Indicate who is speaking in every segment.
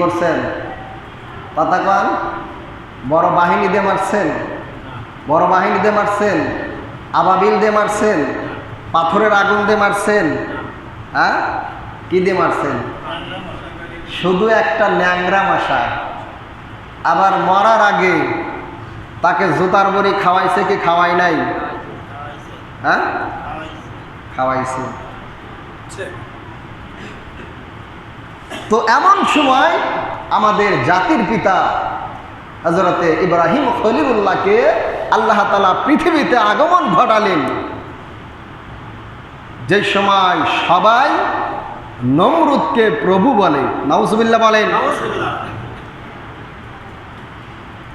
Speaker 1: করছেন? কথা কন। বড় বাহিনী দিয়ে মারছেন, বড় বাহিনী দিয়ে মারছেন, আবাবিল দিয়ে মারছেন, পাথরের আগুন দিয়ে মারছেন, হ্যাঁ কি দিয়ে মারছেন? শুধু একটা ন্যাংরা মশা। আবার মরার আগে তাকে জুতার বড়ি খাওয়াইছে কি খাওয়াই নাই? হ্যাঁ খাওয়াইছে। তো এমন সময় আমাদের জাতির পিতা হযরতে ইব্রাহিম খলিলুল্লাহকে আল্লাহ তাআলা পৃথিবীতে আগমন ঘটালেন, যে সময় সবাই নমরুদকে প্রভু বলে। নাউজুবিল্লাহ বলেন।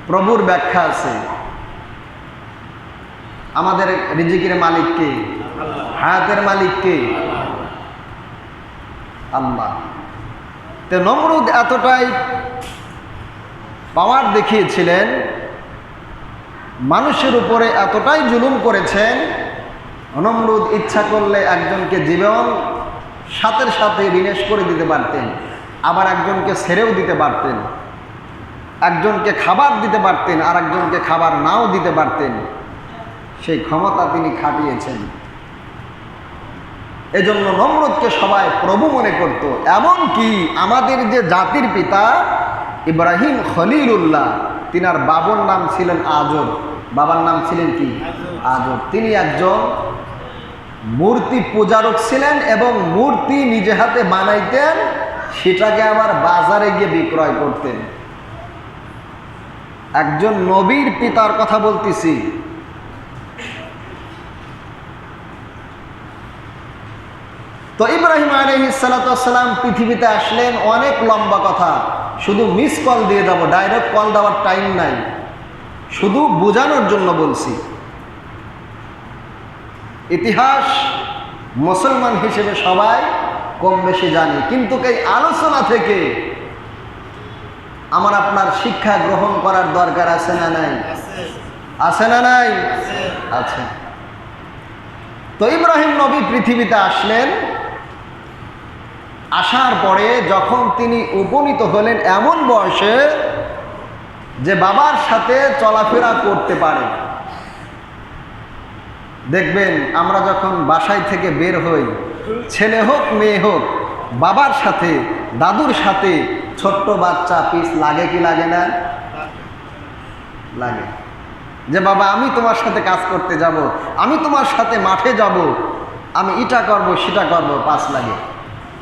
Speaker 1: প্রভুর ব্যাখ্যা আছে। আমাদের রিজিকের মালিক কে? হায়াতের মালিক কে? আল্লাহ। তো নমরুদ এতটাই পাওয়ার দেখিয়েছিলেন, মানুষের উপরে এতটাই জুলুম করেছেন, নমরুদ ইচ্ছা করলে একজনকে জীবন সাথে সাথে বিনাশ করে দিতে পারতেন, আবার একজনকে ছেড়েও দিতে পারতেন, একজনকে খাবার দিতে পারতেন আর একজনকে খাবার নাও দিতে পারতেন। সেই ক্ষমতা তিনি খাটিয়েছেন। এজন্য নমরুদকে সবাই প্রভু মনে করত। এমনকি আমাদের যে জাতির পিতা ইব্রাহিম খলিলুল্লাহ, তিনার বাবার নাম ছিলেন আজর। বাবার নাম ছিলেন কি? আজর। তিনি একজন মূর্তি পূজারক ছিলেন এবং মূর্তি নিজে হাতে বানাইতেন, সেটাকে আবার বাজারে গিয়ে বিক্রয় করতেন। একজন নবীর পিতার কথা বলতেছি। তো ইব্রাহিম আলাইহিস সালাতু ওয়াস সালাম পৃথিবীতে আসলেন, অনেক লম্বা কথা, শুধু মিস কল দিয়ে যাব, ডাইরেক্ট কল দেওয়ার টাইম নাই, শুধু বোঝানোর জন্য বলছি। ইতিহাস মুসলমান হিসেবে সবাই কম বেশি জানি, কিন্তু এই আলোচনা থেকে আমার আপনার শিক্ষা গ্রহণ করার দরকার আছে না নাই? আছে না নাই? আছে। তো ইব্রাহিম নবী পৃথিবীতে আসলেন। আসার পরে যখন তিনি উপনীত হলেন এমন বয়সে যে বাবার সাথে চলাফেরা করতে পারে। দেখবেন আমরা যখন বাসায় থেকে বের হই, ছেলে হোক মেয়ে হোক, বাবার সাথে দাদুর সাথে ছোট্ট বাচ্চা পিস লাগে কি লাগে না? লাগে। যে বাবা আমি তোমার সাথে কাজ করতে যাব, আমি তোমার সাথে মাঠে যাব, আমি এটা করব সেটা করব, পাস লাগে।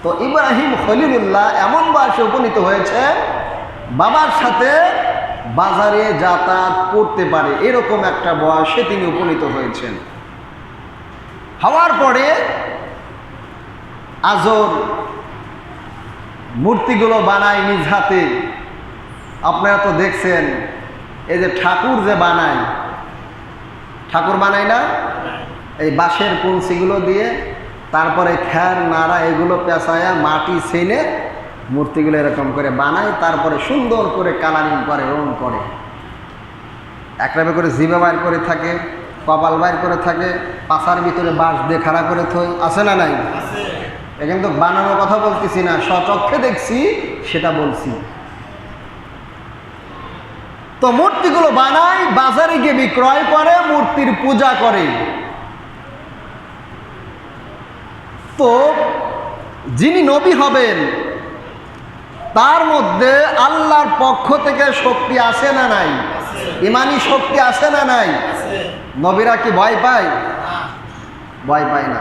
Speaker 1: তো ইব্রাহিম খলিলুল্লাহ এমন বয়সে উপনীত হয়েছে বাবার সাথে বাজারে যাতায়াত করতে পারে, এরকম একটা বয়সে তিনি উপনীত হয়েছেন। হওয়ার পরে আজর মূর্তিগুলো বানায় নিজ হাতে। আপনারা তো দেখছেন, এই যে ঠাকুর যে বানায়, ঠাকুর বানায় না, এই বাঁশের কঞ্চিগুলো দিয়ে, তারপরে খ্যার নাড়া এগুলো পেঁচায়া মাটি ছেনে মূর্তিগুলো এরকম করে বানায়, তারপরে সুন্দর করে কালারিং করে, রং করে, একরাবে করে জিভে বাইর করে থাকে, কপাল বাইর করে থাকে, পাছার ভিতরে বাঁশ দিয়ে খাড়া করে থই। আছে না নাই? এ কিন্তু বানানোর কথা বলতেছি না, স্বচক্ষে দেখছি সেটা বলছি। তো মূর্তিগুলো বানায়, বাজারে গিয়ে বিক্রয় করে, মূর্তির পূজা করে। তো যিনি নবী হবেন তার মধ্যে আল্লাহর পক্ষ থেকে শক্তি আছে না নাই? ইমানি শক্তি আছে না নাই? নবীরা কি ভয় পায়? ভয় পায় না।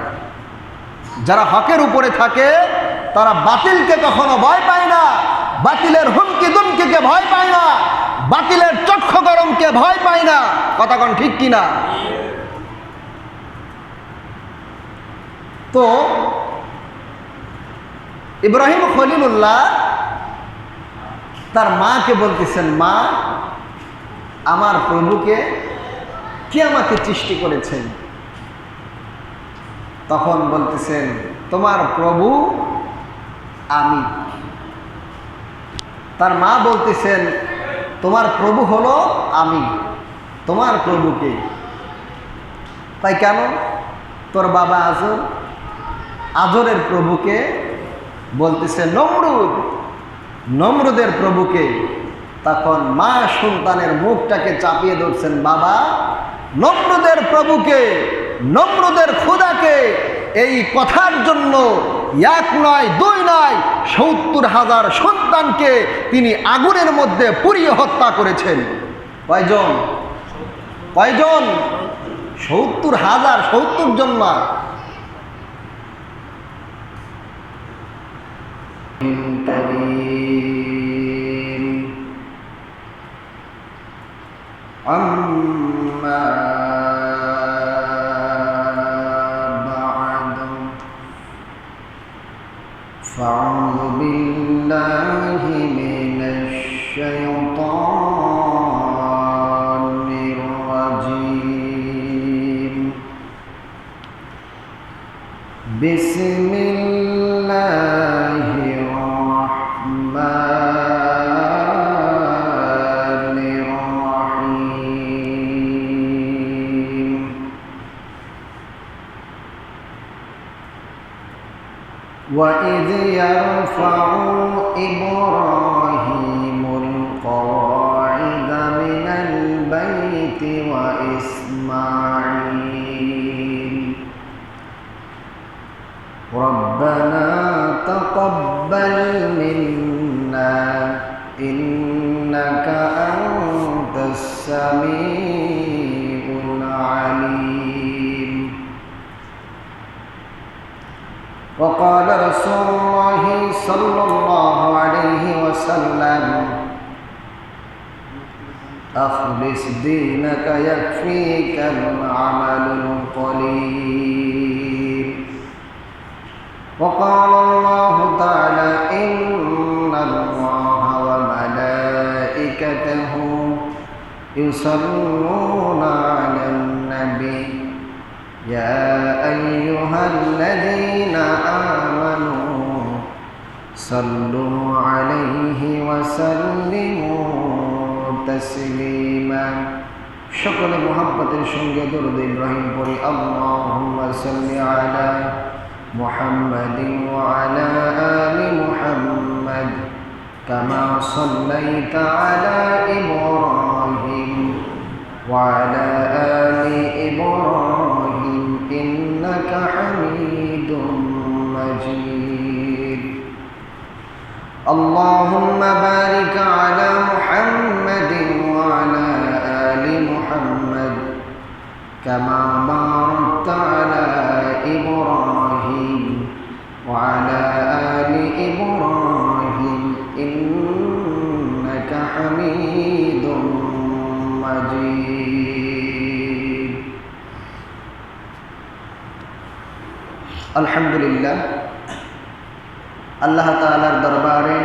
Speaker 1: যারা হকের উপরে থাকে তারা বাতিলকে কখনো ভয় পায় না, বাতিলের হুমকি দুমকিকে ভয় পায় না, বাতিলের চক্ষু গরমকে ভয় পায় না। কথা কোন ঠিক কিনা? তো ইব্রাহিম খলিলুল্লাহ তার মাকে বলতেছেন, মা আমার প্রভুকে কে আমাকে সৃষ্টি করেছেন? তখন বলতেছেন, তোমার প্রভু আমি। তার মা বলতেছেন, তোমার প্রভু হলো আমি, তোমার প্রভুকে? তাই কেন? তোর বাবা আজর, আজরের প্রভুকে বলতেছে নমরুদ। নমরুদের প্রভুকে, তখন মা সন্তানের মুখটাকে চাপিয়ে ধরছেন, বাবা নমরুদের প্রভুকে, নমরুদের খোদাকে এই কথার জন্য এক নয় দুই নয় ৭০,০০০ সন্তানকে তিনি আগুনের মধ্যে পুড়িয়ে হত্যা করেছেন। কয়জন? কয়জন? ৭০,০০০, ৭০ জন না। فأعوذ بالله من الشيطان الرجيم. بسم الله الرحمن الرحيم. وإذ يرفع إبراهيم القواعد من البيت وإسماعيل ربنا تقبل منا إنك أنت السميع العليم. وقال رسول الله صلى الله عليه وسلم أخلص دينك يكفيك العمل القليل. وقال الله تعالى إن الله وملائكته يصلون على النبي يا أيها الذين آمنوا صلوا عليه وسلموا تسليما. সকলে মুহাব্বতের সঙ্গে দরুদ ইব্রাহিম পড়ি। আল্লাহুম্মা সাল্লি আলা মুহাম্মাদিন ওয়া আলা আলি মুহাম্মাদ কামা সাল্লাইতা আলা ইব্রাহিম ওয়া আলা আলি ইব্রাহিম ইন্নাকা হামিদুম মাজিদ. আল্লাহুম্মা বারিক আলা মুহাম্মাদিন ওয়া আলা আলি মুহাম্মাদ কামা বারাকতা আলা ইব্রাহিম ওয়া আলা আলি ইব্রাহিম ইন্নাকা হামিদুম মাজিদ. আলহামদুলিল্লাহ, আল্লাহ তাআলার দরবারে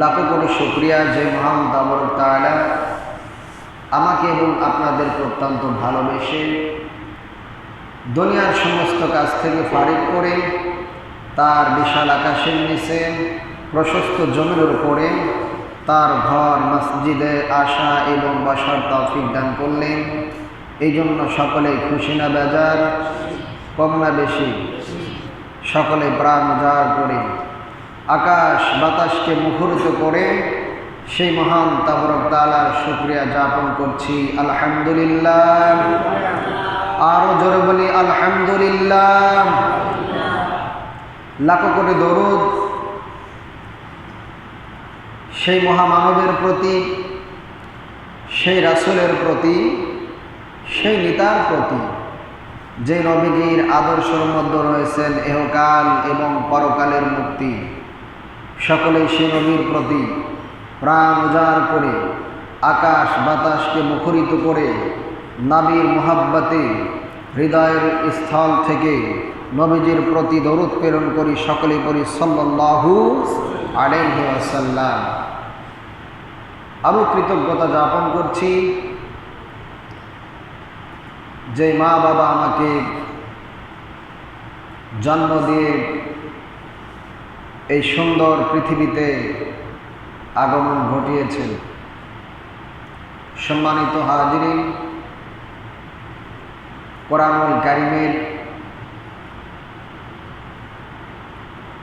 Speaker 1: লাখো কোটি শুকরিয়া যে মহান তাবারক তাআলা আমাকে এবং আপনাদেরকে অত্যন্ত ভালোবেসে দুনিয়ার সমস্ত কাজ থেকে ফারিগ করে তার বিশাল আকাশের নিচে প্রশস্ত জমির উপরে তার ঘর মসজিদে আসা এবং বসার তৌফিক দান করলেন। এই জন্য সকলে খুশি না বেজার? কম না বেশি? সকলে প্রাণ উজাড় করে আকাশ বাতাসকে মুখরিত করে সেই মহান তাবারক তাআলার শুকরিয়া জ্ঞাপন করছি। আলহামদুলিল্লাহ। আরো জোরে বলি আলহামদুলিল্লাহ। লাখো কোটি দরুদ সেই মহামানবের প্রতি, সেই রাসূলের প্রতি, সেই নেতার প্রতি যে নবীজির আদর্শের মধ্যে রয়েছেন ইহকাল এবং পরকালের মুক্তি। সকলেই সেই নবীর প্রতি প্রাণ উজাড় করে আকাশ বাতাসকে মুখরিত করে নবীর মুহাব্বতে হৃদয়ের স্থল থেকে নবীজির প্রতি দরুদ প্রেরণ করি। সকলে পড়ি সাল্লাল্লাহু আলাইহি ওয়াসাল্লাম। আরও কৃতজ্ঞতা জ্ঞাপন করছি যে মা বাবা আমাকে জন্ম দিয়ে এই সুন্দর পৃথিবীতে আগমন ঘটিয়েছেন। সম্মানিত হাজিরিন, কোরআনুল কারীমের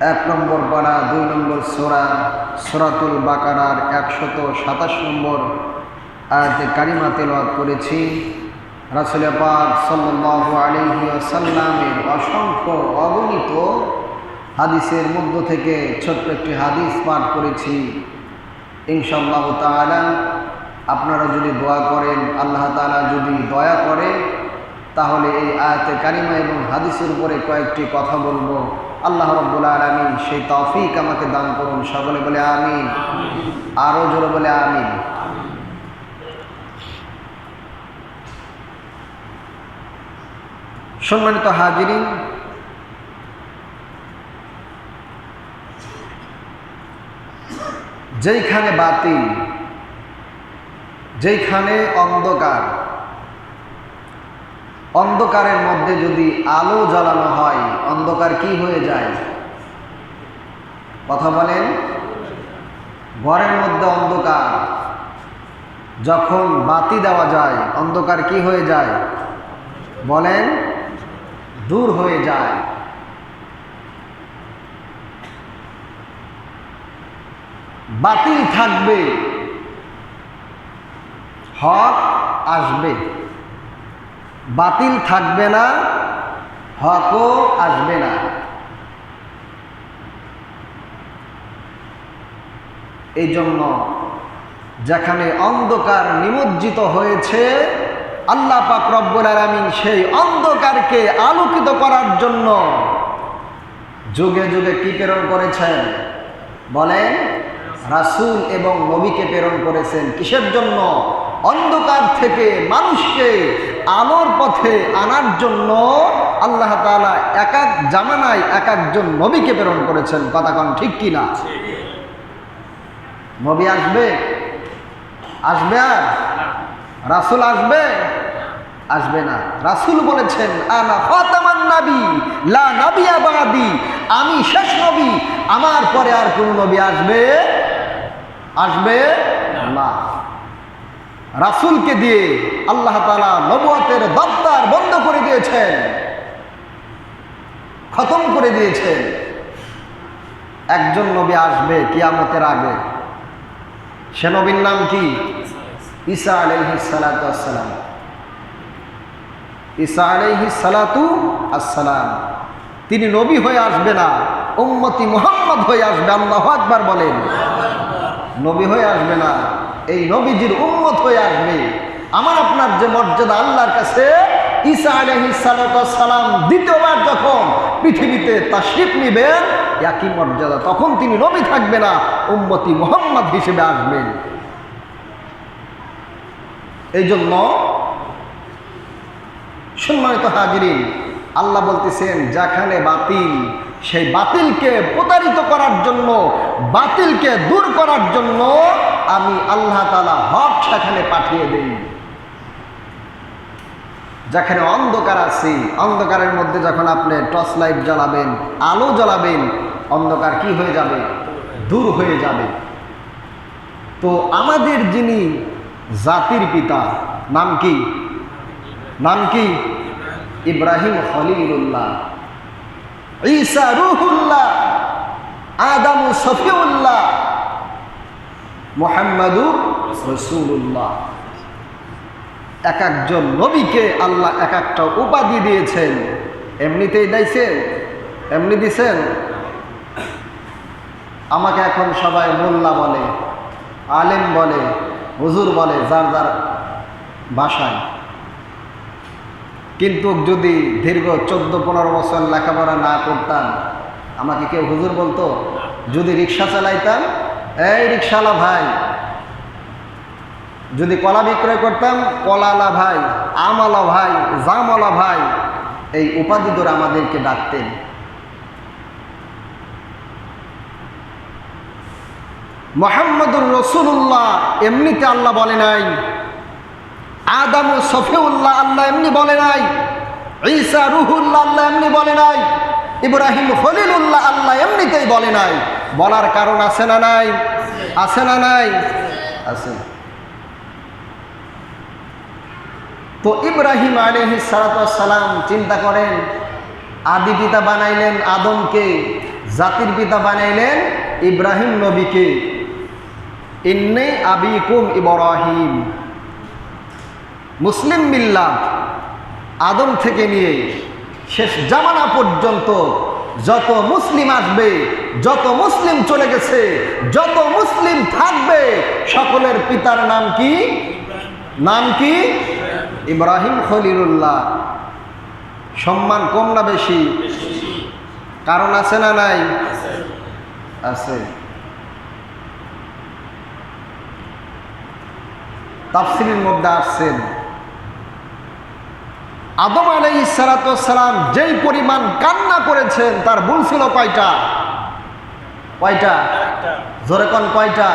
Speaker 1: 1 নম্বর পারা 2 নম্বর সূরা সূরাতুল বাকারার 127 নম্বর আয়াতে কারিমা তেলাওয়াত করেছি। রাসূল পাক সাল্লাল্লাহু আলাইহি ওয়াসাল্লামের অসংখ্য অগণিত হাদিসের মধ্য থেকে ছোট্ট একটি হাদিস পাঠ করেছি। ইনশাআল্লাহ তাআলা আপনারা যদি দোয়া করেন, আল্লাহ তাআলা যদি দয়া করে, তাহলে এই আয়াতে কারিমা এবং হাদিসের উপরে কয়েকটি কথা বলবো। আল্লাহ রাব্বুল আলামিন সেই তৌফিক আমাকে দান করুন। সকলে বলে আমিন, আরো জোরে বলে আমিন। সম্মানিত হাজিরিন, যেইখানে বাতিল, যেইখানে অন্ধকার, অন্ধকারের মধ্যে যদি আলো জ্বালানো হয়, অন্ধকার কি হয়ে যায়? কথা বলেন। ঘরের মধ্যে অন্ধকার, যখন বাতি দেওয়া যায়, অন্ধকার কি হয়ে যায়? বলেন, দূর হয়ে যায়। বাতিল থাকবে, হক আসবে। বাতিল থাকবে না, হকও আসবে না। এই জন্য যেখানে অন্ধকার নিমজ্জিত হয়েছে, আল্লাহ পাক রব্বুল আলামিন সেই অন্ধকারকে আলোকিত করার জন্য যুগে যুগে কি প্রেরণ করেছেন? বলেন, রাসূল এবং নবীকে প্রেরণ করেছেন। কিসের জন্য? অন্ধকার থেকে মানুষকে আলোর পথে আনার জন্য আল্লাহ তাআলা এক এক জামানায় এক একজন নবীকে প্রেরণ করেছেন। কথা কোন ঠিক কিনা? নবী আসবে? আসবে? আর রাসূল আসবে? আসবে না। রাসূল বলেছেন, আনা খাতামান নবী লা নবিয়্যা বাদি, আমি শেষ নবী, আমার পরে আর কোন নবী আসবে? আসবে না। রাসূলকে দিয়ে আল্লাহ তাআলা নবুয়তের দপ্তর বন্ধ করে দিয়েছেন, খতম করে দিয়েছেন। একজন নবী আসবে কিয়ামতের আগে। সে নবীর নাম কি? ঈসা আলাইহিস সালাতু ওয়াসসালাম। ঈসা আলাইহিস সালাতু আসসালাম তিনি নবী হয়ে আসবে না, উম্মতি মুহাম্মদ হয়ে আসবে। আল্লাহু আকবার বলেন। নবী হয়ে আসবে না, এই নবীজির উম্মত হয়ে আসবে। আমার আপনার যে মর্যাদা আল্লাহর কাছে, ঈসা আলাইহিস সালাতু ওয়াসসালাম দ্বিতীয়বার যখন পৃথিবীতে তাশরীফ নেবেন, একই মর্যাদা। তখন তিনি নবী থাকবে না, উম্মতি মুহাম্মদ হিসেবে আসবেন। এই জন্য সম্মানিত হাজিরিন, আল্লাহ বলতেছেন, যেখানে বাতিল, সেই বাতিলকে প্রতারিত করার জন্য, বাতিলকে দূর করার জন্য আমি আল্লাহ তাআলা হক সেখানে পাঠিয়ে দেই। যেখানে অন্ধকার আছে, অন্ধকারের মধ্যে যখন আপনি টর্চ লাইট জ্বালাবেন, আলো জ্বালাবেন, অন্ধকার কি হয়ে যাবে? দূর হয়ে যাবে। তো আমাদের যিনি জাতির পিতা, নাম কি? নাম কি? ইব্রাহিম খলিলুল্লাহ, ঈসা রূহুল্লাহ, আদম সফিউল্লাহ, মুহাম্মাদুর রাসূলুল্লাহ। এক একজন নবীকে আল্লাহ এক একটা উপাধি দিয়েছেন। এমনিতেই দিয়েছেন? এমনি দিয়েছেন? আমাকে এখন সবাই মোল্লা বলে, আলেম বলে, হুজুর বলে, যার যার ভাষায়। কিন্তু যদি দীর্ঘ 14-15 বছর লেখাপড়া না করতাম, আমাকে কেউ হুজুর বলতো? যদি রিক্সা চালাইতাম, এই রিক্সাওয়ালা ভাই। যদি কলা বিক্রয় করতাম, কলাওয়ালা ভাই, আমওয়ালা ভাই, জামওয়ালা ভাই, এই উপাধি ধরে আমাদেরকে ডাকতেন। মুহাম্মাদুর রাসূলুল্লাহ এমনিতে আল্লাহ বলে নাই, আদম সফিউল্লাহ আল্লাহ এমনি বলে নাই, ঈসা রূহুল্লাহ আল্লাহ এমনি বলে নাই, ইব্রাহিম খলিলুল্লাহ আল্লাহ এমনিতেই বলে নাই। বলার কারণ আছে না নাই? আছে না নাই? আছে। তো ইব্রাহিম আলাইহিস সালাতু ওয়াস সালাম চিন্তা করেন, আদি পিতা বানাইলেন আদমকে, জাতির পিতা বানাইলেন ইব্রাহিম নবীকে। ইন্নী আবিকুম ইব্রাহিম। মুসলিম মিল্লাত আদম থেকে নিয়ে শেষ জামানা পর্যন্ত যত মুসলিম আসবে, যত মুসলিম চলে গেছে, যত মুসলিম থাকবে, সকলের পিতার নাম কি? নাম কি? ইব্রাহিম খলিলুল্লাহ। সম্মান কম না বেশি? কারণ আছে না নাই? আছে। তাফসীরের মধ্যে আসছেন আদম আলাইহিস সালাতু ওয়াস সালাম যেই পরিমাণ কান্না করেছেন তার ভুল ছিল কয়টা? কয়টা? জোরে কোন কয়টা?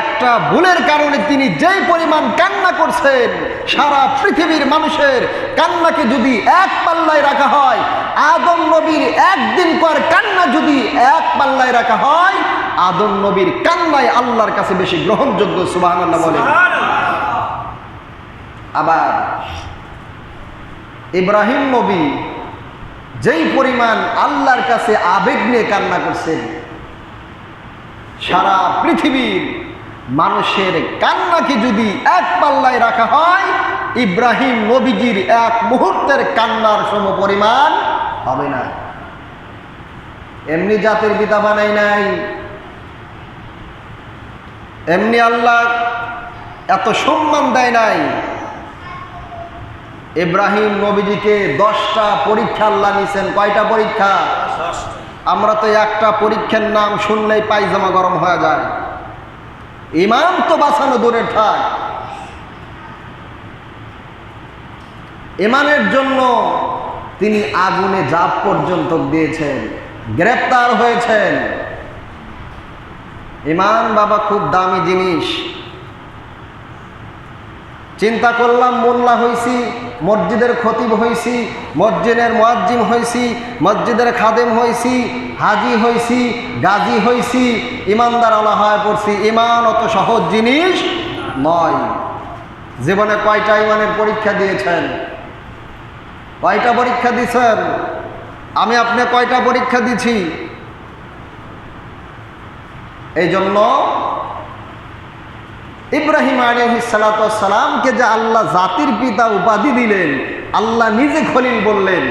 Speaker 1: একটা ভুলের কারণে তিনি যেই পরিমাণ কান্না করছেন, সারা পৃথিবীর মানুষের কান্নাকে যদি এক পাল্লায় রাখা হয়, আদম নবীর একদিন পর কান্না যদি এক পাল্লায় রাখা হয়, আদম নবীর কান্নাই আল্লাহর কাছে বেশি গ্রহণযোগ্য। সুবহানাল্লাহ বলেন। আবার ইব্রাহিম নবী যেই পরিমাণ আল্লাহর কাছে আবেগ নিয়ে কান্না করছেন, সারা পৃথিবীর মানুষের কান্নাকে যদি এক পাল্লায় রাখা হয়, ইব্রাহিম নবীজির এক মুহূর্তের কান্নার সম পরিমাণ হবে না। এমনি জাতির পিতা বানাই নাই, এমনি আল্লাহ এত সম্মান দেয় নাই। ইব্রাহিম নবীজিকে 10টা পরীক্ষা আল্লাহ নিছেন। কয়টা পরীক্ষা? আমরা তো একটা পরীক্ষার নাম শুনলেই পায়জামা গরম হয়ে যায়। ইমান তো বাঁচানো দূরের থাক, ইমানের জন্য তিনি আগুনে জাপ পর্যন্ত দিয়েছেন, গ্রেপ্তার হয়েছেন। ইমান বাবা খুব দামি জিনিস। চিন্তা করলাম, মোল্লা হইছি, মসজিদের খতিব হইছি, মসজিদের মুয়াজ্জিম হইছি, মসজিদের খাদেম হইছি, হাজি হইছি, গাজী হইছি, ইমানদার আল্লাহ হয়ে পড়ছি। ইমান অত সহজ জিনিস নয়। জীবনে কয়টা ইমানের পরীক্ষা দিয়েছেন? কয়টা পরীক্ষা দিয়েছেন? আমি আপনি কয়টা পরীক্ষা দিছি? এই জন্য ইব্রাহিম আলাইহিস সালাতু ওয়াস সালামকে যে আল্লাহ জাতির পিতা উপাধি দিলেন, আল্লাহ নিজে খলিল বললেন,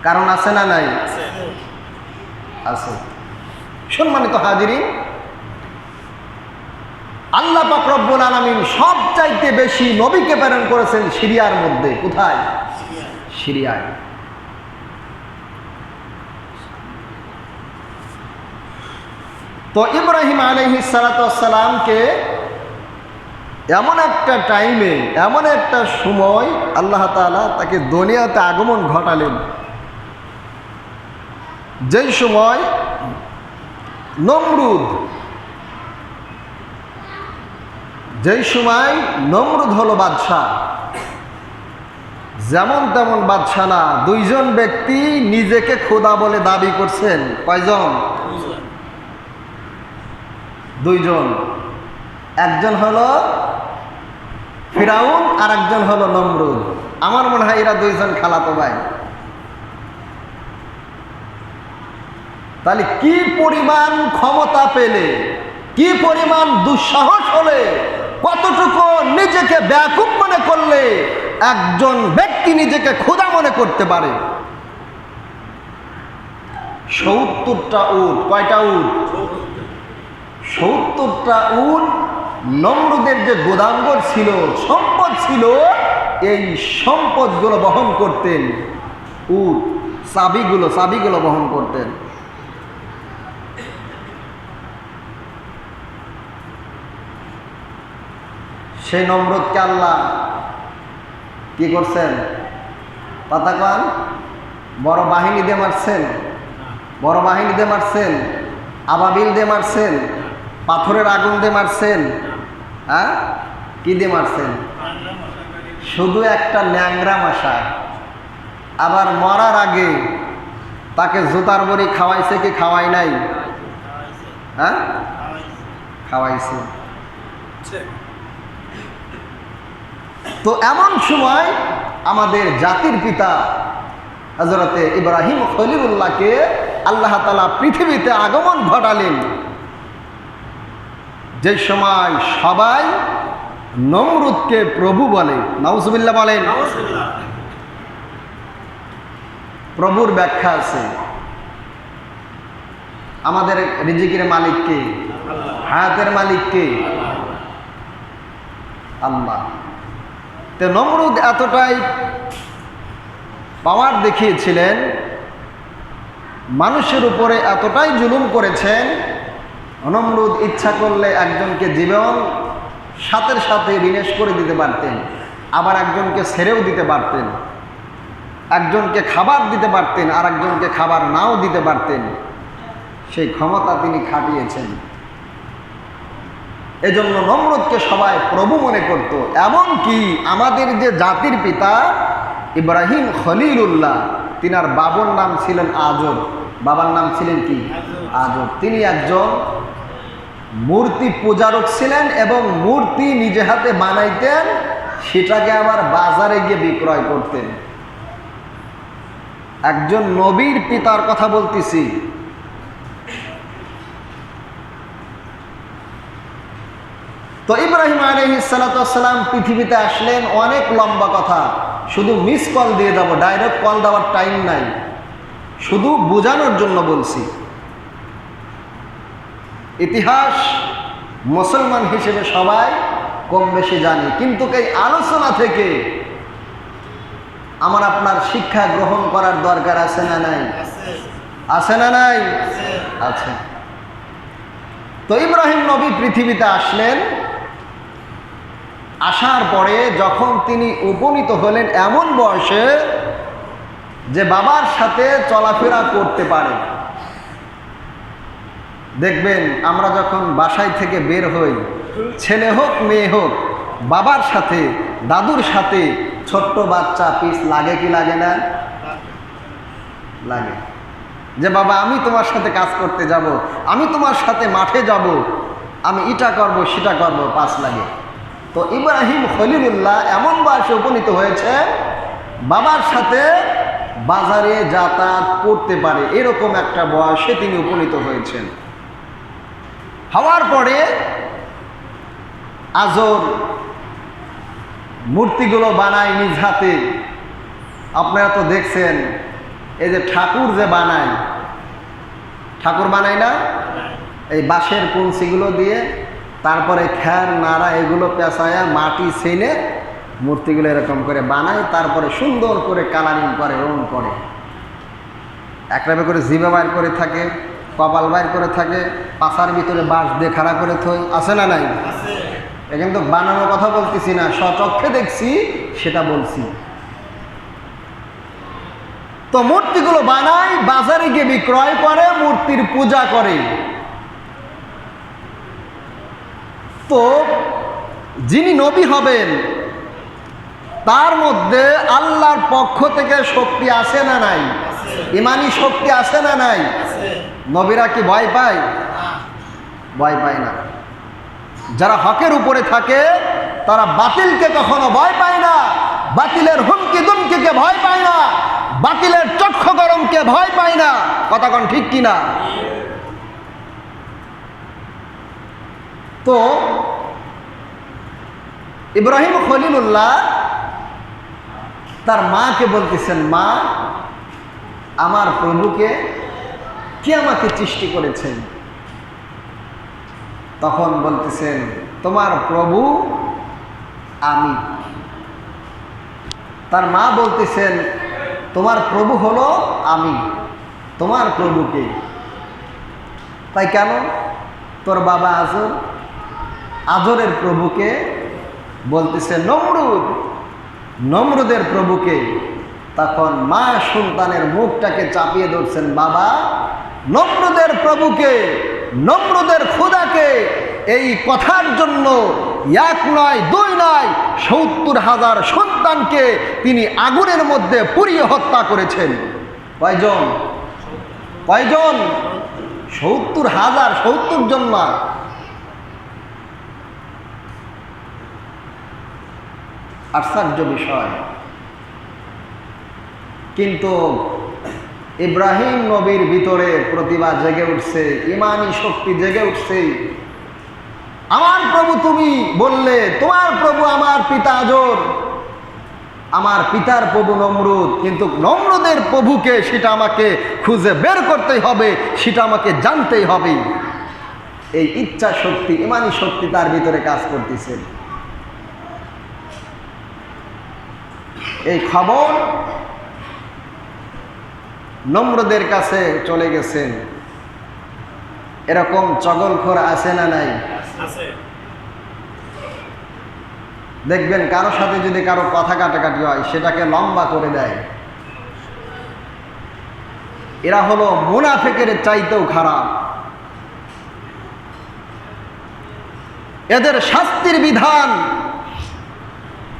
Speaker 1: কারণ আছে না নাই? আছে। সম্মানিত হাজিরিন, আল্লাহ পাক রব্বুল আলামিন সবচাইতে বেশি নবীকে প্রেরণ করেছেন সিরিয়ার মধ্যে। কোথায়? সিরিয়ায়। তো ইব্রাহিম আলাইহিস সালাতু ওয়াস সালামকে এমন একটা টাইমে, এমন একটা সময় আল্লাহ তাআলা তাকে দুনিয়াতে আগমন ঘটালেন, যেই সময় নমরুদ হলো বাদশাহ। যেমন তেমন বাদশাহ না, দুইজন ব্যক্তি নিজেকে খোদা বলে দাবি করছেন। কয়জন? দুইজন। একজন হলো ফিরাউন আর একজন হলো নমরুদ। আমার মনে হয় এরা দুইজন খালাতো ভাই। তাহলে কি পরিমাণ ক্ষমতা পেলে, কি পরিমাণ দুঃসাহস হলে, কতটুকু নিজেকে ব্যাকুপ মনে করলে একজন ব্যক্তি নিজেকে খোদা মনে করতে পারে? 70টা উট। কয়টা উট? 70টা উট। নমরুদের যে গোদামঘর ছিল, সম্পদ ছিল, এই সম্পদগুলো বহন করতেন উট। চাবিগুলো বহন করতেন। সেই নমরুদকে আল্লাহ কি করছেন? কথা কন। বড় বাহিনী দিয়ে মারছেন, বড় বাহিনী দিয়ে মারছেন, আবাবিল দিয়ে মারছেন, পাথরের আগুন দিয়ে মারছেন, হ্যাঁ? কি দিয়ে মারছেন? শুধু একটা ন্যাংরা মশা। আবার মরার আগে তাকে জুতার বড়ি খাওয়াইছে কি খাওয়াই নাই? হ্যাঁ, খাওয়াইছে। তো এমন সময় আমাদের জাতির পিতা হযরতে ইব্রাহিম খলিলুল্লাহকে আল্লাহ তাআলা পৃথিবীতে আগমন ঘটালেন, যে সময় সবাই নমরুদকে প্রভু বলে। নাউজুবিল্লাহ বলেন। প্রভুর ব্যাখ্যা আছে। আমাদের রিজিকের মালিক কে? হায়াতের মালিক কে? আল্লাহ। তো নমরুদ এতটাই পাওয়ার দেখিয়েছিলেন, মানুষের উপরে এতটাই জুলুম করেছেন, নমরুদ ইচ্ছা করলে একজনকে জীবন সাথে সাথে বিনাশ করে দিতে পারতেন, আবার একজনকে ছেড়েও দিতে পারতেন, একজনকে খাবার দিতে পারতেন আর একজনকে খাবার নাও দিতে পারতেন। সেই ক্ষমতা তিনি খাটিয়েছেন। এজন্য নমরুদকে সবাই প্রভু মনে করত। এমনকি আমাদের যে জাতির পিতা ইব্রাহিম খলিলুল্লাহ, তিনার বাবার নাম ছিলেন আজর। বাবার নাম ছিলেন কি? আজর। তিনি একজন মূর্তি পূজারক ছিলেন এবং মূর্তি নিজে হাতে বানাইতেন, সেটাকে আবার বাজারে গিয়ে বিক্রয় করতেন। একজন নবীর পিতার কথা বলতেছি। তো ইব্রাহিম আলাইহিস সালাতু ওয়াস সালাম পৃথিবীতে আসলেন, অনেক লম্বা কথা, শুধু মিস কল দিয়ে যাব, ডাইরেক্ট কল দেওয়ার টাইম নাই, শুধু বোঝানোর জন্য বলছি। ইতিহাস মুসলমান হিসেবে সবাই কম বেশি জানি, কিন্তু এই আলোচনা থেকে আমার আপনার শিক্ষা গ্রহণ করার দরকার আছে না নাই? আছে না নাই? আছে। তো ইব্রাহিম নবী পৃথিবীতে আসলেন, আসার পরে যখন তিনি উপনীত হলেন এমন বয়সে যে বাবার সাথে চলাফেরা করতে পারে। দেখবেন আমরা যখন বাসায় থেকে বের হই, ছেলে হোক মেয়ে হোক, বাবার সাথে দাদুর সাথে ছোট্ট বাচ্চা পিস লাগে কি লাগে না? লাগে। যে বাবা আমি তোমার সাথে কাজ করতে যাব, আমি তোমার সাথে মাঠে যাব, আমি এটা করব সেটা করব, পাস লাগে। তো ইব্রাহিম খলিলুল্লাহ এমন বয়সে উপনীত হয়েছে বাবার সাথে বাজারে যাতায়াত করতে পারে, এরকম একটা বয়সে তিনি উপনীত হয়েছেন। হওয়ার পরে আজর মূর্তিগুলো বানায় নিজ হাতে। আপনারা তো দেখছেন, এই যে ঠাকুর যে বানায়, ঠাকুর বানায় না, এই বাঁশের কঞ্চিগুলো দিয়ে, তারপরে খ্যার নাড়া এগুলো পেঁচায়া মাটি ছেনে মূর্তিগুলো এরকম করে বানায়, তারপরে সুন্দর করে কালারিং করে, রং করে, একটাবে করে জিভে বাইর করে থাকে, কপাল বাইর করে থাকে, পাশার ভিতরে বাঁশ দিয়ে খাড়া করে থই। আছে না নাই? এ কিন্তু বানানোর কথা বলতেছি না, স্বচক্ষে দেখছি সেটা বলছি। তো মূর্তিগুলো বানায়, বাজারে গিয়ে বিক্রয় করে, মূর্তির পূজা করে। তো যিনি নবী হবেন তার মধ্যে আল্লাহর পক্ষ থেকে শক্তি আছে না নাই? ইমানি শক্তি আছে না নাই? নবীরা কি ভয় পায়? ভয় পায় না। যারা হকের উপরে থাকে তারা বাতিলকে কখনো ভয় পায় না, বাতিলের হুমকি দুমকিকে ভয় পায় না, বাতিলের চক্ষু গরমকে ভয় পায় না। কথা কোন ঠিক কিনা? তো ইব্রাহিম খলিলুল্লাহ তার মাকে বলতেছেন, মা, আমার প্রভুকে কে আমাকে সৃষ্টি করেছেন? তখন বলতেছেন, তোমার প্রভু আমি। তার মা বলতেছেন, তোমার প্রভু হলো আমি, তোমার প্রভুকে? তাই কেন? তোর বাবা আজর, আজরের প্রভুকে? বলতেছে নমরুদ, নমরুদের প্রভুকে। তখন মা সন্তানের মুখটাকে চাপিয়ে ধরছেন, বাবা, নমরুদের প্রভুকে, নমরুদের খোদাকে। এই কথার জন্য এক নয়, দুই নয়, ৭০,০০০ সন্তানকে তিনি আগুনের মধ্যে পুড়িয়ে হত্যা করেছেন। কয়জন? কয়জন? ৭০,০০০, ৭০ জন না। আশ্চর্য বিষয়। কিন্তু ইব্রাহিম নবীর ভিতরে প্রতিভা জেগে উঠছে, ইমানি শক্তি জেগে উঠছে। আমার প্রভু তুমি বললে, তোমার প্রভু আমার পিতা আজর, আমার পিতার প্রভু নমরুদ, কিন্তু নমরুদের প্রভুকে সেটা আমাকে খুঁজে বের করতেই হবে, সেটা আমাকে জানতেই হবে। এই ইচ্ছা শক্তি, ইমানি শক্তি তার ভিতরে কাজ করতেছে। এই খবর নমরুদের কাছে চলে গেছেন। এরকম চগলখোর আছে না নাই? দেখবেন কারো সাথে যদি কারো কথা কাটাকাটি হয় সেটাকে লম্বা করে দেয়। এরা হলো মুনাফিকের চাইতেও খারাপ। এদের শাস্তির বিধান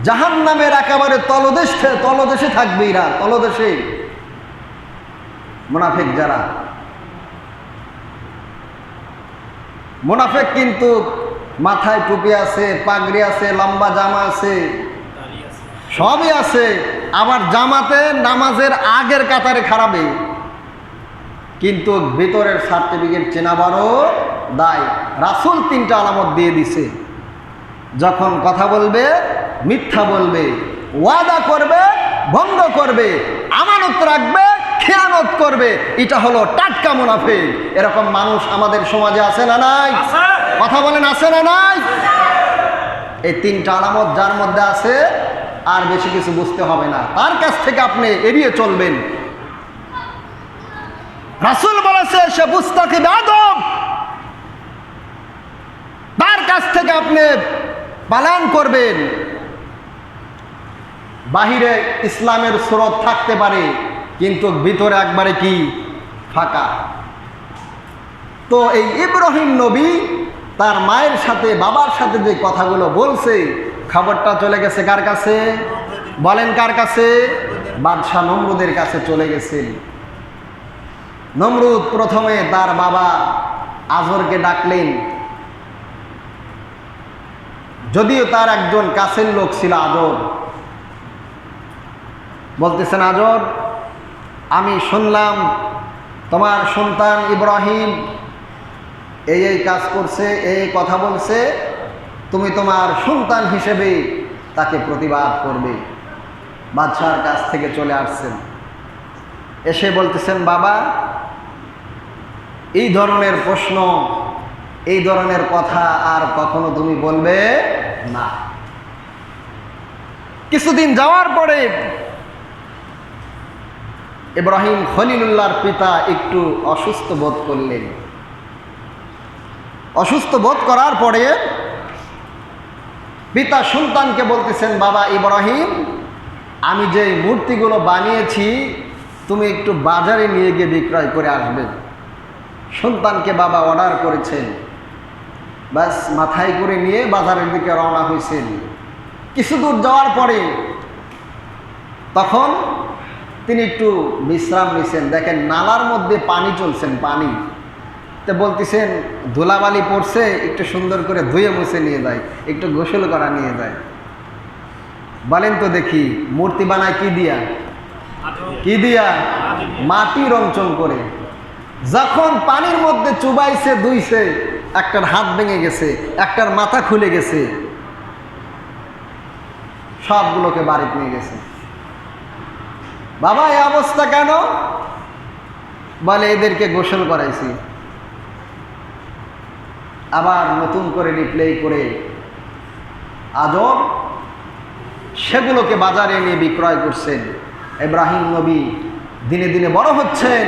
Speaker 1: জাহান্নামের একেবারে তলদেশে থাকবে। এরা তলদেশে মুনাফিক যারা, মুনাফিক কিন্তু মাথায় টুপি আছে, পাগড়ি আছে, লম্বা জামা আছে, সবই আছে, আবার জামাতে নামাজের আগের কাতারে খারাপে, কিন্তু ভিতরের সার্টিফিকেট চেনাবারও দায়। রাসূল 3টা আলামত দিয়ে দিছে। যখন কথা বলবে মিথ্যা বলবে, ওয়াদা করবে ভঙ্গ করবে, আমানত রাখবে খেয়ানত করবে, এটা হলো টাটকা মুনাফিক। এরকম মানুষ আমাদের সমাজে আছে না নাই? কথা বলেন, আছে না নাই? এই 3টা আলামত যার মধ্যে আছে আর বেশি কিছু বুঝতে হবে না, তার কাছ থেকে আপনি এড়িয়ে চলবেন। রাসূল বলেছে সে মুস্তাকিব আদম, তার কাছ থেকে আপনি পালন করবেন। বাহিরে ইসলামের স্রোত থাকতে পারে, কিন্তু ভিতরে একবারে কি ফাঁকা। তো এই ইব্রাহিম নবী তার মায়ের সাথে বাবার সাথে যে কথাগুলো বলছে, খবরটা চলে গেছে কার কাছে? বলেন কার কাছে? বাদশাহ নমরুদের কাছে চলে গেছে। নমরুদ প্রথমে তার বাবা আজরকে ডাকলেন, যদিও তার একজন কাছের লোক ছিল আজর। বলতেছেন, আজর, আমি শুনলাম তোমার সন্তান ইব্রাহিম এই কাজ করছে, এই কথা বলছে, তুমি তোমার সন্তান হিসেবে তাকে প্রতিবাদ করবে। বাদশার কাছ থেকে চলে আসছেন, এসে বলতেছেন, বাবা, এই ধরনের প্রশ্ন, এই ধরনের কথা আর কখনো তুমি বলবে না। কিছুদিন যাওয়ার পরে ইব্রাহিম খলিলুল্লাহর পিতা একটু অসুস্থ বোধ করলেন। অসুস্থ বোধ করার পরে পিতা সন্তানকে বলতেছেন, বাবা ইব্রাহিম, আমি যে মূর্তিগুলো বানিয়েছি তুমি একটু বাজারে নিয়ে গিয়ে বিক্রয় করে আসবে। সন্তানকে বাবা অর্ডার করেছেন, ব্যাস মাথায় করে নিয়ে বাজারের দিকে রওনা হয়েছেন। কিছু দূর যাওয়ার পরে তখন তিনি একটু বিশ্রাম নিছেন। দেখেন নালার মধ্যে পানি চলছেন, পানি। তো বলতেছেন, ধুলাবালি পড়ছে, একটু সুন্দর করে ধুয়ে মুছে নিয়ে যায়, একটু গোসল করা নিয়ে যায়। বলেন তো দেখি, মূর্তি বানায় কি দিয়া? কি দিয়া? মাটি রংচং করে। যখন পানির মধ্যে চুবাইছে, ধুইছে, একটার হাত ভেঙে গেছে, একটার মাথা খুলে গেছে, সবগুলোকে বাড়িতে নিয়ে গেছে। বাবা এই অবস্থা কেন? বলে, এদেরকে গোসল করাইছি। আবার নতুন করে রিপ্লে করে আজব সেগুলোকে বাজারে নিয়ে বিক্রয় করছেন। ইব্রাহিম নবী দিনে দিনে বড় হচ্ছেন,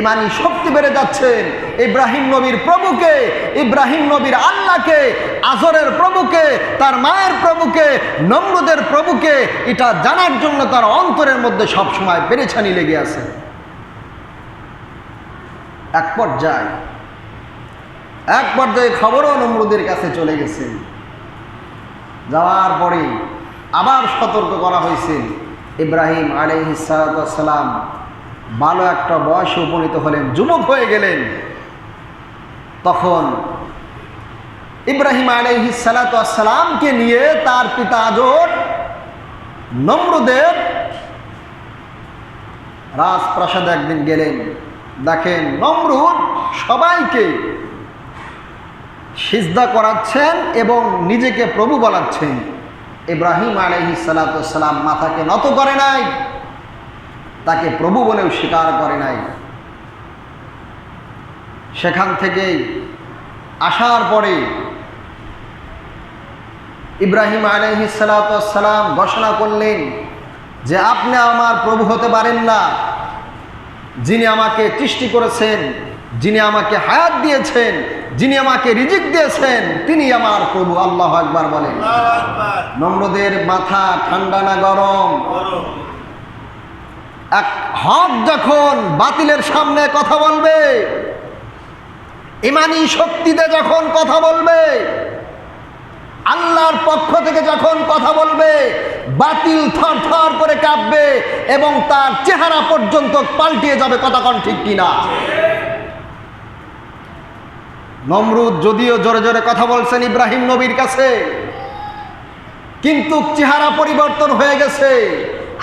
Speaker 1: ইমানি শক্তি বেড়ে যাচ্ছেন। ইব্রাহিম নবীর প্রভুকে, ইব্রাহিম নবীর আল্লাহকে, আজরের প্রভুকে, তার মায়ের প্রভুকে, নমরুদের প্রভুকে, এটা জানার জন্য তার অন্তরের মধ্যে সবসময় পেরেছানি লেগে আছে। এক পর্যায়ে খবরও নমরুদের কাছে চলে গেছে। যাওয়ার পরে আবার সতর্ক করা হয়েছে। ইব্রাহিম আলাইহিস সালাম ভালো একটা বয়সে উপনীত হলেন, যুবক হয়ে গেলেন। তখন ইব্রাহিম আলাইহিস সালামকে নিয়ে তার পিতা আজর নমরুদের রাজপ্রাসাদে একদিন গেলেন, দেখেন নমরুদ সবাইকে সিজদা করাচ্ছেন এবং নিজেকে প্রভু বলাচ্ছেন। ইব্রাহিম আলাইহিস সালাতু ওয়াস সালাম মাথাকে নত করে নাই, তাকে প্রভু বলেও স্বীকার করে নাই। সেখান থেকে আসার পরে ইব্রাহিম আলাইহিস সালাতু ওয়াস সালাম ঘোষণা করলেন যে আপনি আমার প্রভু হতে পারেন না, যিনি আমাকে সৃষ্টি করেছেন, যিনি আমাকে হায়াত দিয়েছেন, যিনি আমাকে রিজিক দিয়েছেন, তিনি আমার প্রভু। আল্লাহু আকবার বলেন। নমরুদের মাথা ঠান্ডা না গরম? এক হক যখন বাতিলের সামনে কথা বলবে, ইমানি শক্তিতে যখন কথা বলবে, আল্লাহর পক্ষ থেকে যখন কথা বলবে, বাতিল থর থর করে কাঁপবে এবং তার চেহারা পর্যন্ত পাল্টিয়ে যাবে। কথা কোন ঠিক কিনা? নমরুদ যদিও জোরে জোরে কথা বলছেন ইব্রাহিম নবীর কাছে, কিন্তু চেহারা পরিবর্তন হয়ে গেছে।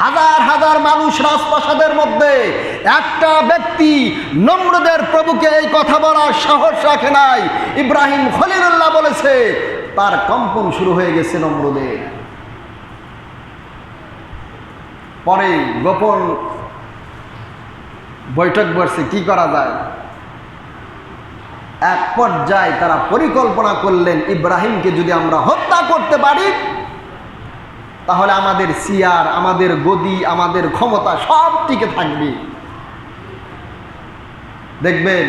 Speaker 1: হাজার হাজার মানুষ রাজপ্রাসাদের মধ্যে একটা ব্যক্তি নমরুদের প্রভুকে এই কথা বলার সাহস রাখে নাই। ইব্রাহিম খলিলুল্লাহ বলেছে, তার কম্পন শুরু হয়ে গেছে নমরুদের। পরে গোপন বৈঠক বসছে, কি করা যায়। এক পর্যায়ে তারা পরিকল্পনা করলেন, ইব্রাহিমকে যদি আমরা হত্যা করতে পারি তাহলে আমাদের সিয়ার, আমাদের গদি, আমাদের ক্ষমতা সব টিকে থাকবে। দেখবেন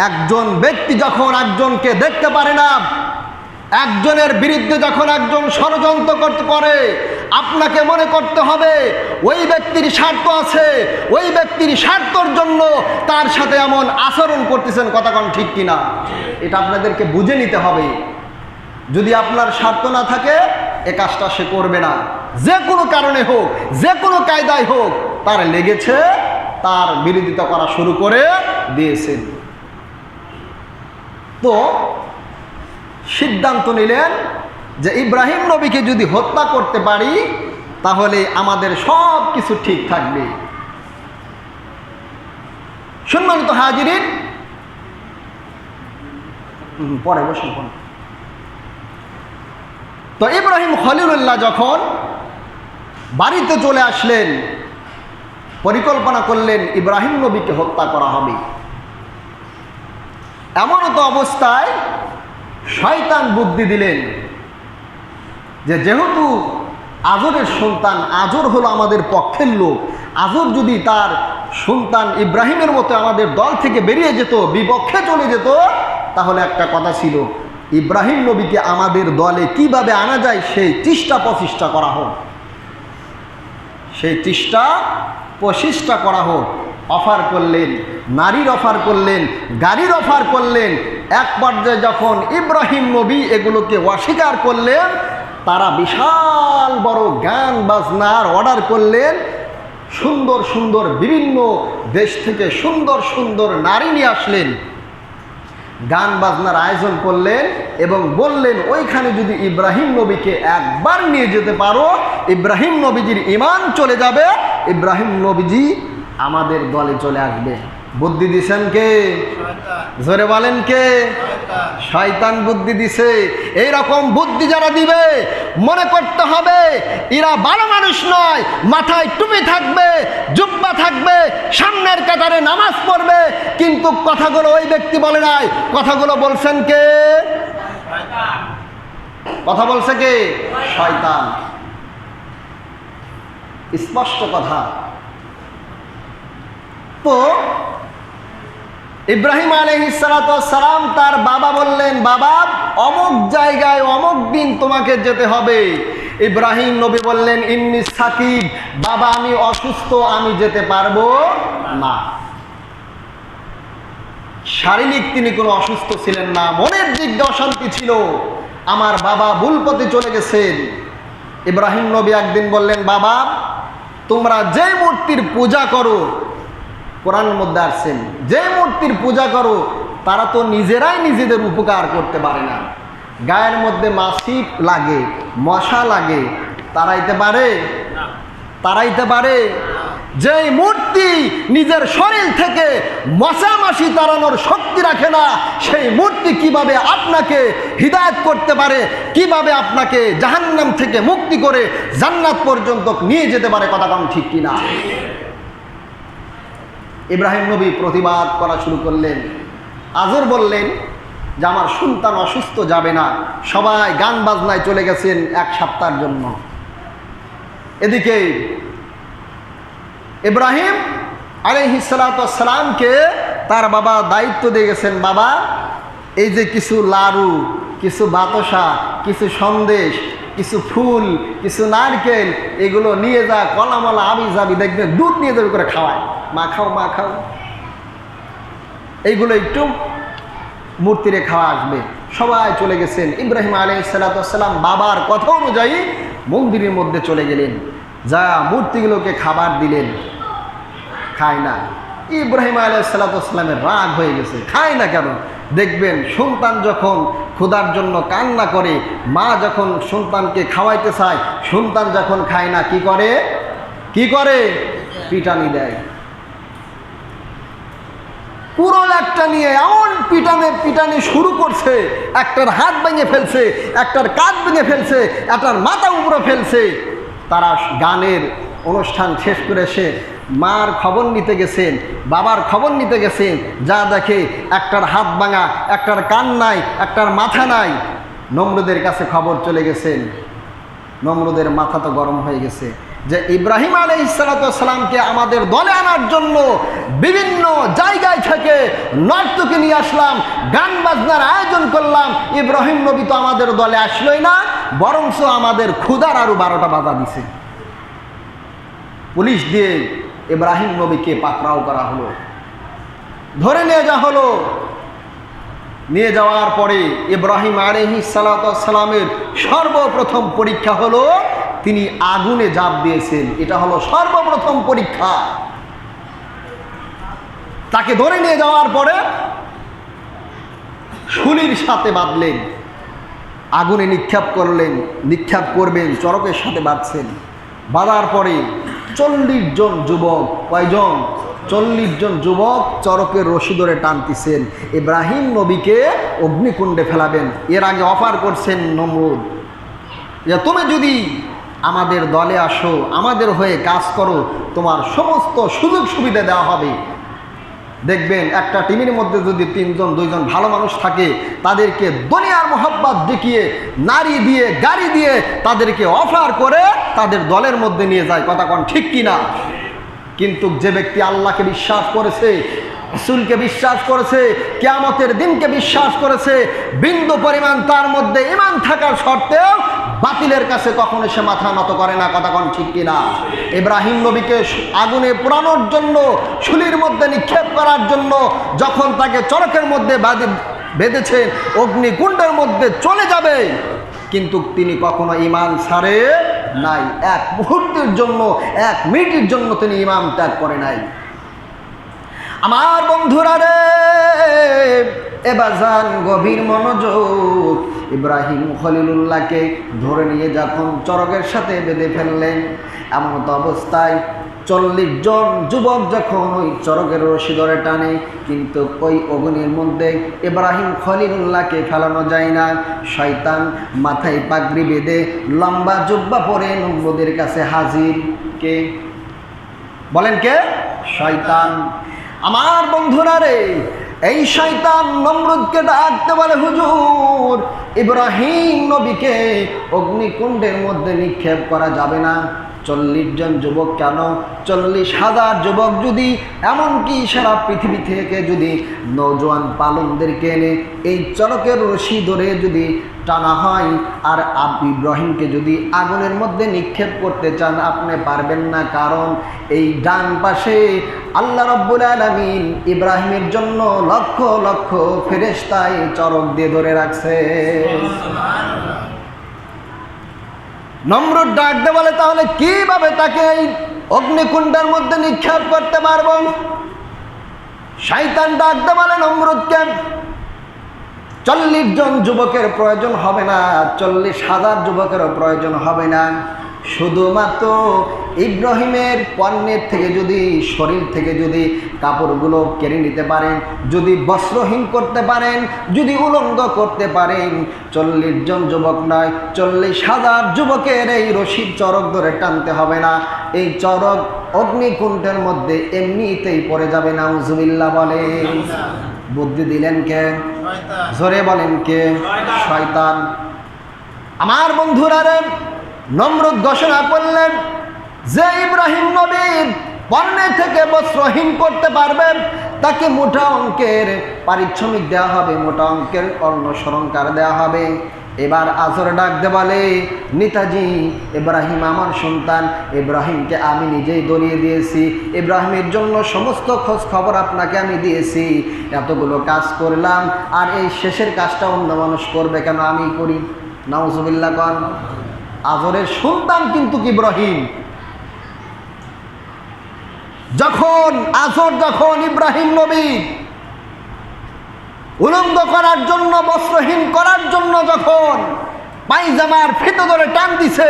Speaker 1: একজন ব্যক্তি যখন একজনকে দেখতে পারে না, একজনের বিরুদ্ধে যখন একজন ষড়যন্ত্র করতে করে, আপনাকে মনে করতে হবে ওই ব্যক্তির স্বার্থ আছে, ওই ব্যক্তির স্বার্থর জন্য তার সাথে এমন আচরণ করতেছেন। কথা কোন ঠিক কিনা? এটা আপনাদেরকে বুঝে নিতে হবে। যদি আপনার স্বার্থ না থাকে এ কাজটা সে করবে না। যে কোনো কারণে হোক, যে কোনো কায়দায় হোক, তার লেগেছে, তার বিরোধিতা করা শুরু করে দিয়েছেন। তো সিদ্ধান্ত নিলেন যে ইব্রাহিম নবীকে যদি হত্যা করতে পারি তাহলে আমাদের সব কিছু ঠিক থাকবে। সম্মানিত হাজিরিন, পরে বসুন। তো ইব্রাহিম খলিলুল্লাহ যখন বাড়িতে চলে আসলেন, পরিকল্পনা করলেন ইব্রাহিম নবীকে হত্যা করা হবে। এমন তো অবস্থায় শয়তান বুদ্ধি দিলেন যে যেহেতু আজরের সন্তান, আজর হলো আমাদের পক্ষের লোক, আজর যদি তার সন্তান ইব্রাহিমের মতো আমাদের দল থেকে বেরিয়ে যেত, বিপক্ষে চলে যেত, তাহলে একটা কথা ছিল, ইব্রাহিম নবীকে আমাদের দলে কিভাবে আনা যায় সেই চেষ্টা প্রচেষ্টা করা হোক, সেই চেষ্টা প্রচেষ্টা করা হোক। অফার করলেন, নারীর অফার করলেন, গাড়ির অফার করলেন। এক পর্যায়ে যখন ইব্রাহিম নবী এগুলোকে অস্বীকার করলেন, তারা বিশাল বড় গান বাজনার অর্ডার করলেন। সুন্দর সুন্দর বিভিন্ন দেশ থেকে সুন্দর সুন্দর নারী নিয়ে আসলেন, গান বাজনার আয়োজন করলেন এবং বললেন ওইখানে যদি ইব্রাহিম নবীকে একবার নিয়ে যেতে পারো, ইব্রাহিম নবীজির ঈমান চলে যাবে, ইব্রাহিম নবীজি আমাদের দলে চলে আসবে। বুদ্ধি দিছেন কে? জোরে বলেন কে? শয়তান বুদ্ধি দিছে। এইরকম বুদ্ধি যারা দিবে মনে করতে হবে এরা ভালো মানুষ নয়। মাথায় টুপি থাকবে, জুব্বা থাকবে, সামনের কাতারে নামাজ পড়বে, কিন্তু কথাগুলো ওই ব্যক্তি বলে নাই, কথাগুলো বলছেন কে? কথা বলছে কে? শয়তান। স্পষ্ট কথা। তো ইব্রাহিম আলাইহিস সালাতু ওয়াস সালাম তার বাবা বললেন, বাবা অমুক জায়গায় অমুক দিন তোমাকে যেতে হবে। ইব্রাহিম নবী বললেন, ইন্নী সাকিব, বাবা আমি অসুস্থ, আমি যেতে পারবো না। শারীরিক তিনি কোনো অসুস্থ ছিলেন না, মনের দিক দিয়ে অশান্তি ছিল, আমার বাবা ভুল পথে চলে গেছেন। ইব্রাহিম নবী একদিন বললেন, বাবা তোমরা যে মূর্তির পূজা করো, কোরআনের মধ্যে আসছেন, যে মূর্তির পূজা করো তারা তো নিজেরাই নিজেদের উপকার করতে পারে না। গায়ের মধ্যে মাছি লাগে, মশা লাগে, তাড়াইতে পারে? তাড়াইতে পারে? যেই মূর্তি নিজের শরীর থেকে মশামাছি তাড়ানোর শক্তি রাখে না, সেই মূর্তি কিভাবে আপনাকে হিদায়াত করতে পারে, কিভাবে আপনাকে জাহান্নাম থেকে মুক্তি করে জান্নাত পর্যন্ত নিয়ে যেতে পারে? কথা কম ঠিক কিনা? ইব্রাহিম নবী প্রতিবাদ করা শুরু করলেন। আজর বললেন যে আমার সন্তান অসুস্থ, যাবে না। সবাই গান বাজনায় চলে গেছেন 1 সপ্তাহের জন্য। এদিকে ইব্রাহিম আলাইহিস সালাতু ওয়াস সালামকে তার বাবা দায়িত্ব দিয়ে গেছেন, বাবা এই যে কিছু লাড়ু, কিছু বাতাসা, কিছু সন্দেশ, কিছু ফুল, কিছু নারকেল, এগুলো নিয়ে যা, কলামালা আবি যাবি, দেখবেন দুধ নিয়ে যাবে করে খাওয়ায়, মা খাও মা খাও, এইগুলো একটু মূর্তিরে খাওয়া আসবে। সবাই চলে গেছেন। ইব্রাহিম আলাইহিস সালাতু ওয়াস সালাম বাবার কথা অনুযায়ী মন্দিরের মধ্যে চলে গেলেন, যা মূর্তিগুলোকে খাবার দিলেন, খায় না। ইব্রাহিম আলাইহিস সালাতু ওয়াস সালামের রাগ হয়ে গেছে, খায় না কেন? দেখবেন সন্তান যখন ক্ষুধার জন্য কান্না করে, মা যখন সন্তানকে খাওয়াইতে চায়, সন্তান যখন খায় না, কি করে? পিটানি দেয়। পুরো একটা নিয়ে এমন পিটানি শুরু করছে, একটার হাত ভেঙে ফেলছে, একটার কাঁধ ভেঙে ফেলছে, একটার মাথা উপরে ফেলছে। তারা গানের অনুষ্ঠান শেষ করে এসে মার খবর নিতে গেছেন, বাবার খবর নিতে গেছেন, যা দেখে একটার হাত ভাঙা, একটার কান নাই, একটার মাথা নাই। নমরুদের কাছে খবর চলে গেছেন। নমরুদের মাথা তো গরম হয়ে গেছে যে ইব্রাহিম আলাইহিস সালাতু ওয়াস সালামকে আমাদের দলে আনার জন্য বিভিন্ন জায়গায় থেকে নর্তকী নিয়ে আসলাম, গান বাজনার আয়োজন করলাম, ইব্রাহিম নবী তো আমাদের দলে আসলোই না, বরঞ্চ আমাদের ক্ষুধার আরো 12টা বাধা দিছে। পুলিশ দিয়ে ইব্রাহিম নবীকে পাকড়াও করা হলো, ধরে নিয়ে যাওয়া হলো। নিয়ে যাওয়ার পরে ইব্রাহিম আলাইহিস সালাতু ওয়াস সালামের সর্বপ্রথম পরীক্ষা হলো তিনি আগুনে ঝাঁপ দিয়েছেন। এটা হলো সর্বপ্রথম পরীক্ষা। তাকে ধরে নিয়ে যাওয়ার পরে শুলির সাথে বাঁধলেন, আগুনে নিক্ষেপ করবেন, চরকের সাথে বাঁধছেন। বাঁধার পরে 40 জন যুবক, কয়জন? 40 জন যুবক চরকের রশি ধরে টানতেছেন, ইব্রাহিম নবীকে অগ্নিকুণ্ডে ফেলাবেন। এর আগে অফার করছেন নমরুদ যে তুমি যদি আমাদের দলে আসো, আমাদের হয়ে কাজ করো, তোমার সমস্ত সুযোগ সুবিধা দেওয়া হবে। দেখবেন একটা টিমের মধ্যে যদি 3 জন 2 জন ভালো মানুষ থাকে, তাদেরকে দুনিয়ার মোহাব্বত দেখিয়ে, নারী দিয়ে, গাড়ি দিয়ে তাদেরকে অফার করে তাদের দলের মধ্যে নিয়ে যায়। কথা কোন ঠিক কিনা? কিন্তু যে ব্যক্তি আল্লাহকে বিশ্বাস করেছে, রাসূলকে বিশ্বাস করেছে, কিয়ামতের দিনকে বিশ্বাস করেছে, বিন্দু পরিমাণ তার মধ্যে ঈমান থাকার সত্ত্বেও বাতিলের কাছে কখনো সে মাথা নত করে না। কথা কোন ঠিক কিনা? ইব্রাহিম নবীকে আগুনে পোড়ানোর জন্য, শুলির মধ্যে নিক্ষেপ করার জন্য যখন তাকে চরকের মধ্যে বেঁধেছেন, অগ্নিকুণ্ডের মধ্যে চলে যাবে, কিন্তু তিনি কখনো ঈমান ছাড়ে নাই। 1 মুহূর্তের জন্য, 1 মিনিটের জন্য তিনি ঈমান ত্যাগ করে নাই। আমার বন্ধুরা রে, এবার যান গভীর মনোযোগ। ইব্রাহিম খলিলুল্লাহকে ধরে নিয়ে যখন চরকের সাথে বেঁধে ফেললেন, এমন অবস্থায় 40 জন যুবক যখন ওই চরকের রশি ধরে টানে, কিন্তু ওই অগ্নির মধ্যে ইব্রাহিম খলিলুল্লাহকে ফেলানো যায় না। শয়তান মাথায় পাগড়ি বেঁধে, লম্বা জুব্বা পরে নমরুদের কাছে হাজির। কে বলেন? কে? শয়তান। আমার বন্ধুরা রে, এই শয়তান নমরুদকে ডাকতে বলে, হুজুর ইব্রাহিম নবীকে অগ্নিকুণ্ডের মধ্যে নিক্ষেপ করা যাবে না। 40 জন যুবক কেন, 40,000 যুবক যদি, এমনকি সারা পৃথিবী থেকে যদি নওজোয়ান পালনদেরকে এনে এই চরকের রশি ধরে যদি টানা হয়, আর ইব্রাহিমকে যদি আগুনের মধ্যে নিক্ষেপ করতে চান, আপনি পারবেন না। কারণ এই ডান পাশে আল্লাহ রাব্বুল আলামিন ইব্রাহিমের জন্য লক্ষ লক্ষ ফেরেশতায় চরক দিয়ে ধরে রাখছে। নমরুদ ডাক দে বলে, তাহলে কিভাবে তাকে এই অগ্নিকুণ্ডের মধ্যে নিক্ষেপ করতে পারব? শয়তান ডাক দে বলে নমরুদকে, 40 জন যুবকের প্রয়োজন হবে না, 40,000 যুবকেরও প্রয়োজন হবে না। শুধুমাত্র ইব্রাহিমের পণ্যের থেকে যদি, শরীর থেকে যদি কাপড়গুলো কেড়ে নিতে পারেন, যদি বস্ত্রহীন করতে পারেন, যদি উলঙ্গ করতে পারেন, 40 জন যুবক নয়, 40,000 যুবকের এই রশিদ চরক ধরে টানতে হবে না। এই চরক অগ্নিকুণ্ডের মধ্যে এমনিতেই পড়ে যাবে। নাউজুবিল্লাহ বলেন। বুদ্ধি দিলেন কে? জোরে বলেন কে? শয়তান। আমার বন্ধুরা রে, নমরুদ ঘোষণা করলেন যে ইব্রাহিম নবীর পণ্যে থেকে বস্ত্রহীন করতে পারবে তাকে মোটা অঙ্কের পারিশ্রমিক দেওয়া হবে, মোটা অঙ্কের অন্নসরঙ্কার দেওয়া হবে। এবার আজর ডাকতে বলে, নেতাজি, ইব্রাহিম আমার সন্তান, ইব্রাহিমকে আমি নিজেই ধরিয়ে দিয়েছি, ইব্রাহিমের জন্য সমস্ত খোঁজ খবর আপনাকে আমি দিয়েছি, এতগুলো কাজ করলাম, আর এই শেষের কাজটা অন্য মানুষ করবে কেন, আমি করি। নাউজুবিল্লাহ কন। আজরের সন্তান কিন্তু ইব্রাহিম। যখন ইব্রাহিম নবী উলঙ্গ করার জন্য, বস্ত্রহীন করার জন্য যখন পায়জামার ফিতে ধরে টান দিছে,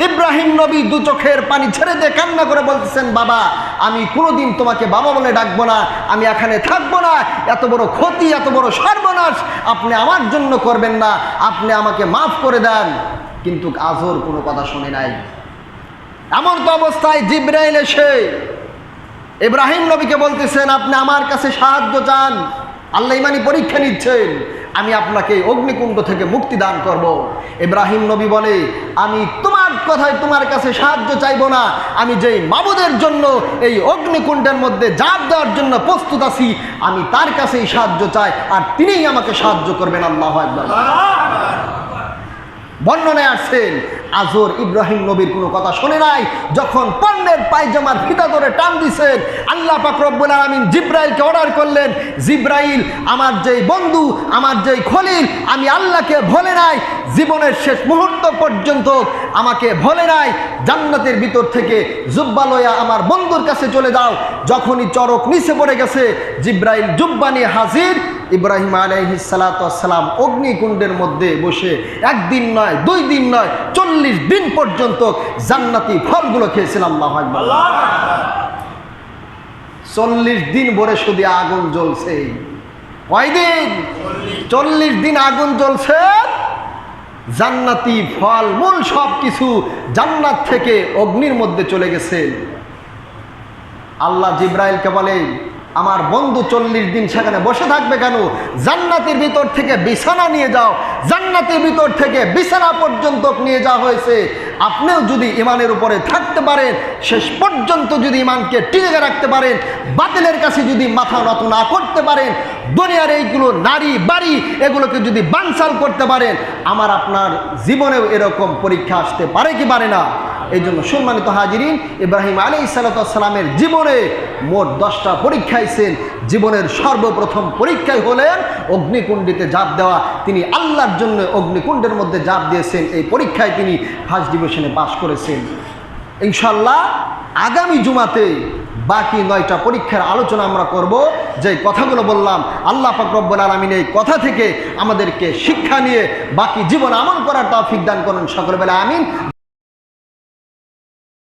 Speaker 1: ইব্রাহিম নবী দু চোখের পানি ছেড়ে দিয়ে কান্না করে বলতেছেন, বাবা আমি কোনোদিন তোমাকে বাবা বলে ডাকবো না, আমি এখানে থাকবো না, এত বড় ক্ষতি, এত বড় সর্বনাশ আপনি আমার জন্য করবেন না, আপনি আমাকে মাফ করে দেন। কিন্তু আজর কোনো কথা শুনে নাই। এমন তো অবস্থায় জিবরাইল এসে ইব্রাহিম নবীকে বলতেছেন, আপনি আমার কাছে সাহায্য চান, আল্লাহ ইমানি পরীক্ষা নিচ্ছেন, আমি আপনাকে অগ্নিকুণ্ড থেকে মুক্তি দান করব। ইব্রাহিম নবী বলে, আমি তোমার কথায় তোমার কাছে সাহায্য চাইব না, আমি যেই মাবুদের জন্য এই অগ্নিকুণ্ডের মধ্যে ঝাঁপ দেওয়ার জন্য প্রস্তুত আছি, আমি তার কাছেই সাহায্য চাই, আর তিনিই আমাকে সাহায্য করবেন। আল্লাহু আকবার। বর্ণনায় আসছেন আজর ইব্রাহিম নবীর কোনো কথা শোনে নাই। যখন পণ্যের পায়জামার ফিতা ধরে টান দিছেন, আল্লাহ পাক রব্বুল আলামিন জিব্রাইলকে অর্ডার করলেন, জিব্রাইল আমার যেই বন্ধু, আমার যেই খলিল, আমি আল্লাহকে ভোলে নাই, জীবনের শেষ মুহূর্ত পর্যন্ত আমাকে ভোলে নাই, জান্নাতের ভিতর থেকে জুব্বা লইয়া আমার বন্ধুর কাছে চলে যাও। যখনই চরক নিচে পড়ে গেছে, জিব্রাইল জুব্বা নিয়ে হাজির। ইব্রাহিম আলাইহিস সালাতু ওয়াস সালাম অগ্নিকুণ্ডের মধ্যে বসে একদিন নয়, 2 দিন নয়, 40 দিন পর্যন্ত জান্নাতি ফলগুলো খেয়েছেন। আল্লাহু আকবার। 40 দিন ভরে শুধু আগুন জ্বলছে। কয়দিন? 40 দিন আগুন জ্বলছে। জান্নাতি ফল মূল সব কিছু জান্নাত থেকে অগ্নির মধ্যে চলে গেছে। আল্লাহ জিব্রাইলকে বলেন, আমার বন্ধু 40 দিন সেখানে বসে থাকবে কেন? জান্নাতের ভিতর থেকে বিছানা নিয়ে যাও, জান্নাতের ভিতর থেকে বিছানা পর্যন্ত নিয়ে যাওয়া হয়েছে। আপনিও যদি ইমানের উপরে থাকতে পারেন, শেষ পর্যন্ত যদি ইমানকে টিকে রাখতে পারেন, বাতিলের কাছে যদি মাথা নত না করতে পারেন, দুনিয়ার এইগুলো নারী বাড়ি এগুলোকে যদি বানচাল করতে পারেন, আমার আপনার জীবনেও এরকম পরীক্ষা আসতে পারে কি পারে না? এই জন্য সম্মানিত হাজিরিন, ইব্রাহিম আলাইহিস সালাতু ওয়াস সালামের জীবনে মোট 10টা পরীক্ষা আইছেন। জীবনের সর্বপ্রথম পরীক্ষায় হলেন অগ্নিকুণ্ডে ঝাঁপ দেওয়া। তিনি আল্লাহর জন্য অগ্নিকুণ্ডের মধ্যে ঝাঁপ দিয়েছেন। এই পরীক্ষায় তিনি ফার্স্ট ডিভিশনে পাস করেছেন। ইনশাআল্লাহ আগামী জুমাতে বাকি 9টা পরীক্ষার আলোচনা আমরা করব। যে কথাগুলো বললাম, আল্লাহ পাক রব্বুল আলামিন এই কথা থেকে আমাদেরকে শিক্ষা নিয়ে বাকি জীবন আমল করার তৌফিক দান করুন। সকলে বলে আমিন।